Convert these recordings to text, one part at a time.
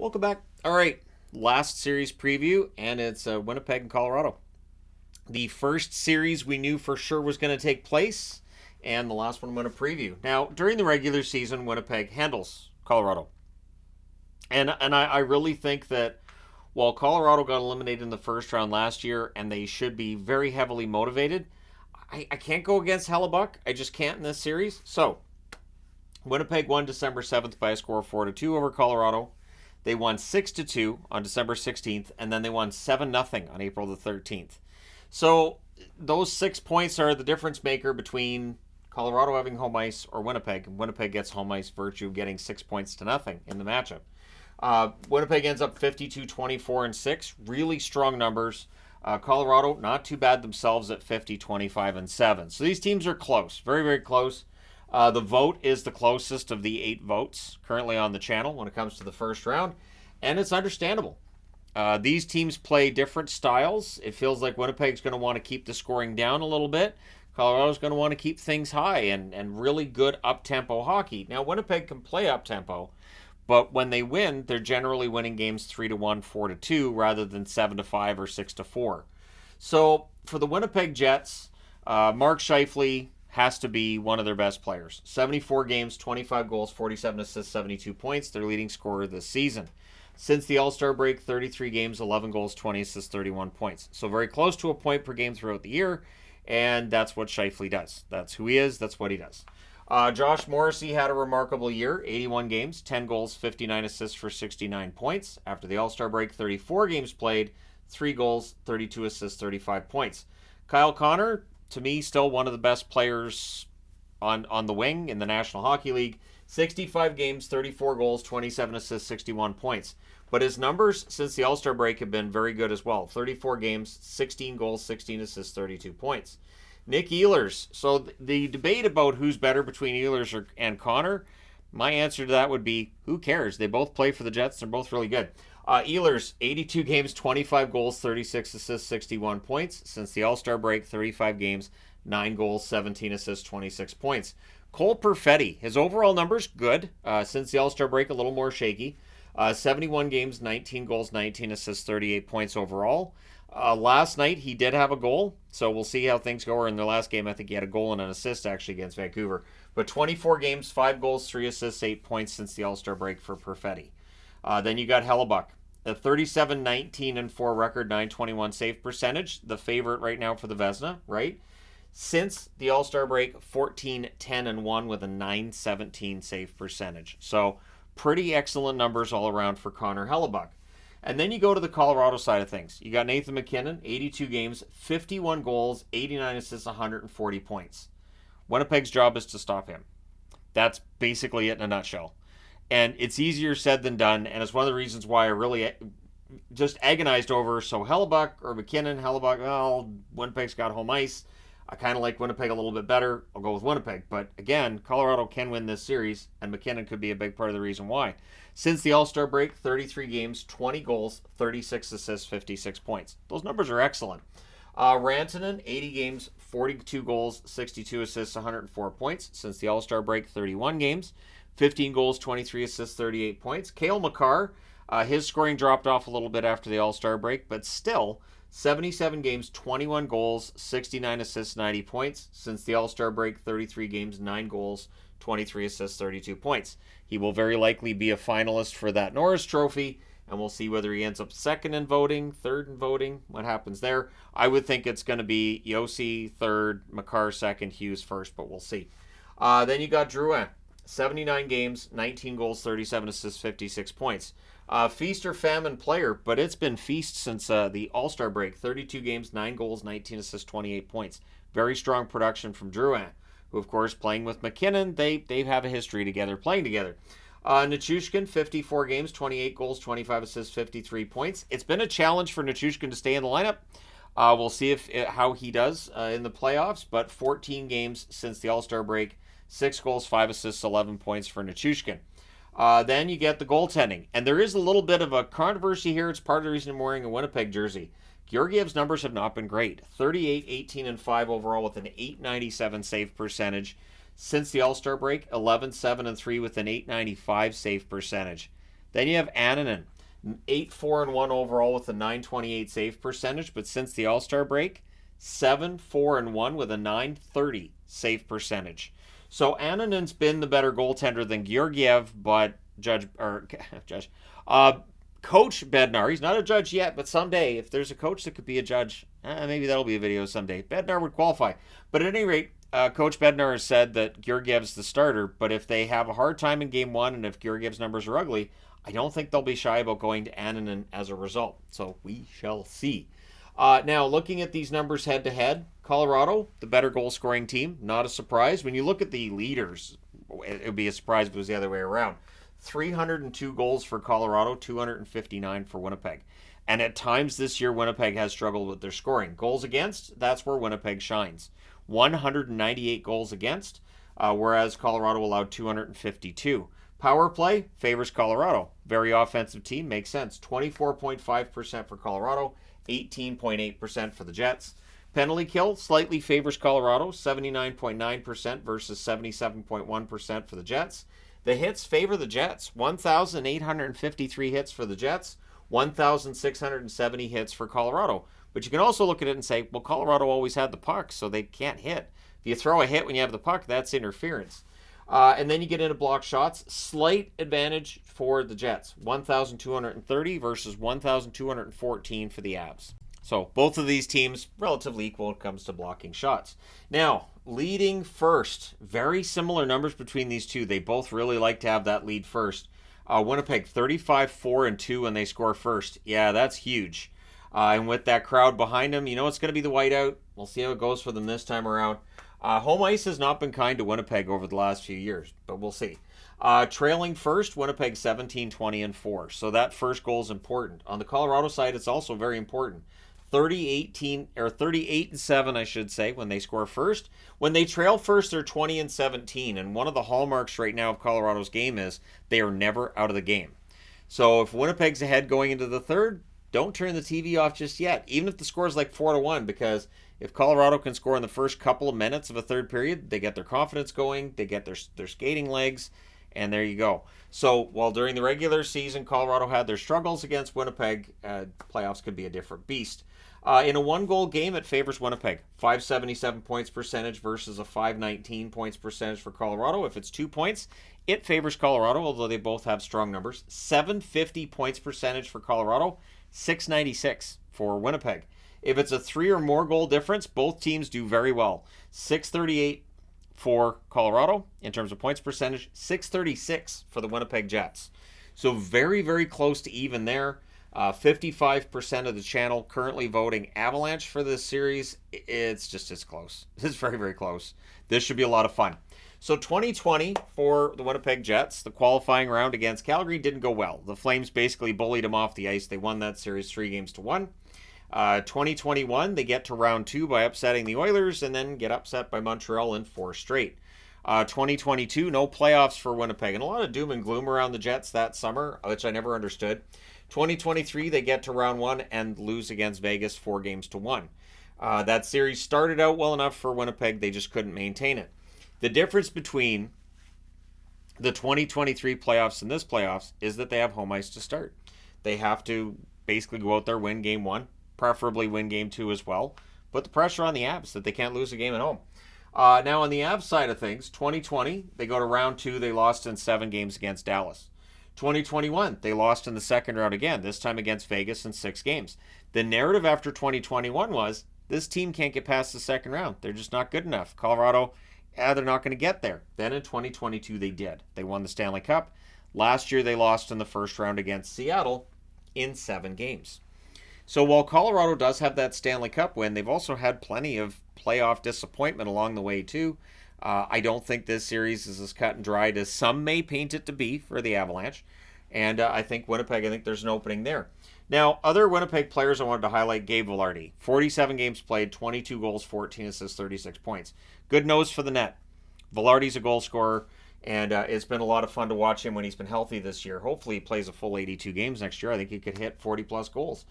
Welcome back. All right, last series preview, and it's Winnipeg and Colorado. The first series we knew for sure was going to take place, and the last one I'm going to preview. Now, during the regular season, Winnipeg handles Colorado. And I really think that while Colorado got eliminated in the first round last year, and they should be very heavily motivated, I can't go against Hellebuck. I just can't in this series. So, Winnipeg won December 7th by a score of 4-2 over Colorado. They won 6-2 on December 16th, and then they won 7-0 on April the 13th. So those 6 points are the difference maker between Colorado having home ice or Winnipeg. Winnipeg gets home ice virtue of getting 6 points to nothing in the matchup. Winnipeg ends up 52-24-6. Really strong numbers. Colorado, not too bad themselves at 50-25-7. So these teams are close. Very, very close. The vote is the closest of the 8 votes currently on the channel when it comes to the first round, and it's understandable. These teams play different styles. It feels like Winnipeg's going to want to keep the scoring down a little bit. Colorado's going to want to keep things high and really good up-tempo hockey. Now, Winnipeg can play up-tempo, but when they win, they're generally winning games 3-1, 4-2, rather than 7-5 or 6-4. So, for the Winnipeg Jets, Mark Scheifele has to be one of their best players. 74 games, 25 goals, 47 assists, 72 points. Their leading scorer this season. Since the All-Star break, 33 games, 11 goals, 20 assists, 31 points. So very close to a point per game throughout the year, and that's what Scheifele does. That's who he is. That's what he does. Josh Morrissey had a remarkable year. 81 games, 10 goals, 59 assists for 69 points. After the All-Star break, 34 games played, 3 goals, 32 assists, 35 points. Kyle Connor, to me, still one of the best players on the wing in the National Hockey League. 65 games, 34 goals, 27 assists, 61 points. But his numbers since the All-Star break have been very good as well. 34 games, 16 goals, 16 assists, 32 points. Nick Ehlers. So the debate about who's better between Ehlers and Connor, my answer to that would be, who cares? They both play for the Jets. They're both really good. Ehlers, 82 games, 25 goals, 36 assists, 61 points. Since the All-Star break, 35 games, 9 goals, 17 assists, 26 points. Cole Perfetti, his overall numbers, good. Since the All-Star break, a little more shaky. 71 games, 19 goals, 19 assists, 38 points overall. Last night, he did have a goal, so we'll see how things go. Or in the last game, I think he had a goal and an assist, actually, against Vancouver. But 24 games, 5 goals, 3 assists, 8 points since the All-Star break for Perfetti. Then you got Hellebuck. A 37-19-4 record, 921 save percentage. The favorite right now for the Vezina, right? Since the All-Star break, 14-10-1 with a 917 save percentage. So pretty excellent numbers all around for Connor Hellebuck. And then you go to the Colorado side of things. You got Nathan MacKinnon, 82 games, 51 goals, 89 assists, 140 points. Winnipeg's job is to stop him. That's basically it in a nutshell. And it's easier said than done, and it's one of the reasons why I really just agonized over, so Hellebuck or MacKinnon. Hellebuck, well, Winnipeg's got home ice. I kind of like Winnipeg a little bit better. I'll go with Winnipeg. But again, Colorado can win this series, and MacKinnon could be a big part of the reason why. Since the All-Star break, 33 games, 20 goals, 36 assists, 56 points. Those numbers are excellent. Rantanen, 80 games, 42 goals, 62 assists, 104 points. Since the All-Star break, 31 games, 15 goals, 23 assists, 38 points. Cale Makar, his scoring dropped off a little bit after the All-Star break, but still, 77 games, 21 goals, 69 assists, 90 points. Since the All-Star break, 33 games, 9 goals, 23 assists, 32 points. He will very likely be a finalist for that Norris Trophy, and we'll see whether he ends up second in voting, third in voting, what happens there. I would think it's going to be Yossi third, Makar second, Hughes first, but we'll see. Then you got Drouin. 79 games, 19 goals, 37 assists, 56 points. Feast or famine player, but it's been feast since the All-Star break. 32 games, 9 goals, 19 assists, 28 points. Very strong production from Drouin, who, of course, playing with MacKinnon, they have a history together, playing together. Nichushkin, 54 games, 28 goals, 25 assists, 53 points. It's been a challenge for Nichushkin to stay in the lineup. We'll see how he does in the playoffs, but 14 games since the All-Star break, 6 goals, 5 assists, 11 points for Nichushkin. Then you get the goaltending. And there is a little bit of a controversy here. It's part of the reason I'm wearing a Winnipeg jersey. Georgiev's numbers have not been great. 38, 18, and 5 overall with an 897 save percentage. Since the All-Star break, 11, 7, and 3 with an 895 save percentage. Then you have Annunen, 8-4-1 overall with a 928 save percentage, but since the All-Star break, 7-4-1 with a 930 save percentage. So Annunen's been the better goaltender than Georgiev, but Coach Bednar, he's not a judge yet, but someday, if there's a coach that could be a judge, maybe that'll be a video someday. Bednar would qualify. But at any rate, Coach Bednar has said that Georgiev's the starter, but if they have a hard time in game one and if Georgiev's numbers are ugly, I don't think they'll be shy about going to Annunen as a result. So we shall see. Now, looking at these numbers head-to-head, Colorado, the better goal-scoring team, not a surprise. When you look at the leaders, it would be a surprise if it was the other way around. 302 goals for Colorado, 259 for Winnipeg. And at times this year, Winnipeg has struggled with their scoring. Goals against, that's where Winnipeg shines. 198 goals against, whereas Colorado allowed 252. Power play favors Colorado. Very offensive team, makes sense. 24.5% for Colorado, 18.8% for the Jets. Penalty kill slightly favors Colorado, 79.9% versus 77.1% for the Jets. The hits favor the Jets, 1,853 hits for the Jets, 1,670 hits for Colorado. But you can also look at it and say, well, Colorado always had the puck, so they can't hit. If you throw a hit when you have the puck, that's interference. And then you get into block shots. Slight advantage for the Jets. 1,230 versus 1,214 for the Avs. So both of these teams relatively equal when it comes to blocking shots. Now, leading first. Very similar numbers between these two. They both really like to have that lead first. Winnipeg 35-4-2 when they score first. Yeah, that's huge. And with that crowd behind them, you know it's going to be the whiteout. We'll see how it goes for them this time around. Home ice has not been kind to Winnipeg over the last few years, but we'll see. Trailing first, Winnipeg 17-20-4. So that first goal is important. On the Colorado side, it's also very important. 38-7, I should say, when they score first. When they trail first, they're 20-17. And one of the hallmarks right now of Colorado's game is they are never out of the game. So if Winnipeg's ahead going into the third, don't turn the TV off just yet, even if the score is like 4-1, because if Colorado can score in the first couple of minutes of a third period, they get their confidence going, they get their skating legs, and there you go. So while during the regular season, Colorado had their struggles against Winnipeg, playoffs could be a different beast. In a one-goal game, it favors Winnipeg. 577 points percentage versus a 519 points percentage for Colorado. If it's 2 points, it favors Colorado, although they both have strong numbers. 750 points percentage for Colorado, 696 for Winnipeg. If it's a 3 or more goal difference, both teams do very well. 638 for Colorado in terms of points percentage, 636 for the Winnipeg Jets. So very, very close to even there. 55% of the channel currently voting Avalanche for this series. It's just as close. It's very, very close. This should be a lot of fun. So 2020 for the Winnipeg Jets, the qualifying round against Calgary didn't go well. The Flames basically bullied them off the ice. They won that series 3-1. 2021, they get to round 2 by upsetting the Oilers and then get upset by Montreal in 4 straight. 2022, no playoffs for Winnipeg. And a lot of doom and gloom around the Jets that summer, which I never understood. 2023, they get to round 1 and lose against Vegas 4-1. That series started out well enough for Winnipeg. They just couldn't maintain it. The difference between the 2023 playoffs and this playoffs is that they have home ice to start. They have to basically go out there, win game 1, preferably win game 2 as well. Put the pressure on the Avs that they can't lose a game at home. Now on the Avs side of things, 2020, they go to round 2. They lost in 7 games against Dallas. 2021, they lost in the second round again, this time against Vegas in 6 games. The narrative after 2021 was, this team can't get past the second round. They're just not good enough. Colorado, they're not going to get there. Then in 2022, they did. They won the Stanley Cup. Last year, they lost in the first round against Seattle in 7 games. So while Colorado does have that Stanley Cup win, they've also had plenty of playoff disappointment along the way too. I don't think this series is as cut and dried as some may paint it to be for the Avalanche. And I think Winnipeg, I think there's an opening there. Now, other Winnipeg players I wanted to highlight, Gabe Vilardi. 47 games played, 22 goals, 14 assists, 36 points. Good nose for the net. Vilardi's a goal scorer, and it's been a lot of fun to watch him when he's been healthy this year. Hopefully he plays a full 82 games next year. I think he could hit 40-plus goals.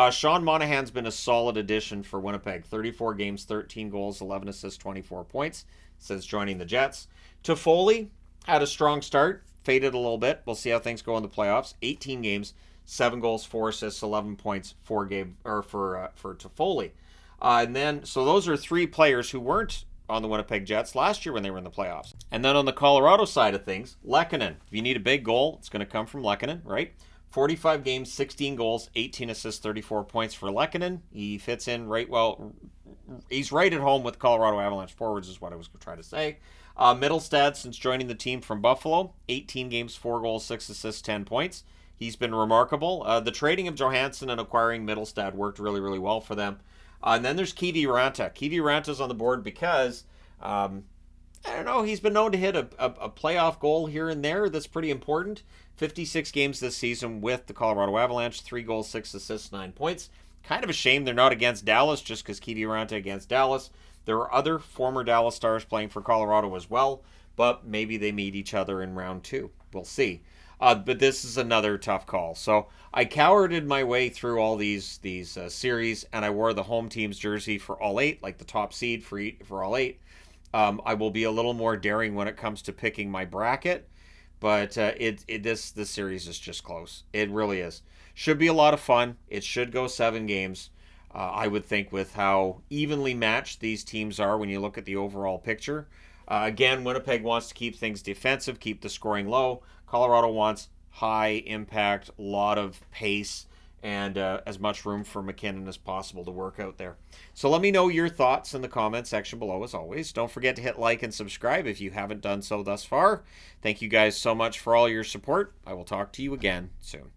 Sean Monahan's been a solid addition for Winnipeg. 34 games, 13 goals, 11 assists, 24 points since joining the Jets. Toffoli had a strong start. faded a little bit. We'll see how things go in the playoffs. 18 games, 7 goals, 4 assists, 11 points for Toffoli. And then, so those are 3 players who weren't on the Winnipeg Jets last year when they were in the playoffs. And then on the Colorado side of things, Lehkonen. If you need a big goal, it's going to come from Lehkonen, right? 45 games, 16 goals, 18 assists, 34 points for Lehkonen. He fits in right well. He's right at home with Colorado Avalanche forwards is what I was trying to say. Mittelstadt, since joining the team from Buffalo, 18 games, 4 goals, 6 assists, 10 points. He's been remarkable. The trading of Johansson and acquiring Mittelstadt worked really, really well for them. And then there's Kivi Ranta. Kivi Ranta's on the board because, I don't know, he's been known to hit a playoff goal here and there that's pretty important. 56 games this season with the Colorado Avalanche, 3 goals, 6 assists, 9 points. Kind of a shame they're not against Dallas just because Kivi Ranta against Dallas. There are other former Dallas Stars playing for Colorado as well, but maybe they meet each other in round 2. We'll see. But this is another tough call. So I cowarded my way through all these series, and I wore the home team's jersey for all 8, like the top seed for all 8. I will be a little more daring when it comes to picking my bracket, but this series is just close. It really is. Should be a lot of fun. It should go 7 games. I would think with how evenly matched these teams are when you look at the overall picture. Again, Winnipeg wants to keep things defensive, keep the scoring low. Colorado wants high impact, a lot of pace, and as much room for McKinnon as possible to work out there. So let me know your thoughts in the comment section below as always. Don't forget to hit like and subscribe if you haven't done so thus far. Thank you guys so much for all your support. I will talk to you again soon.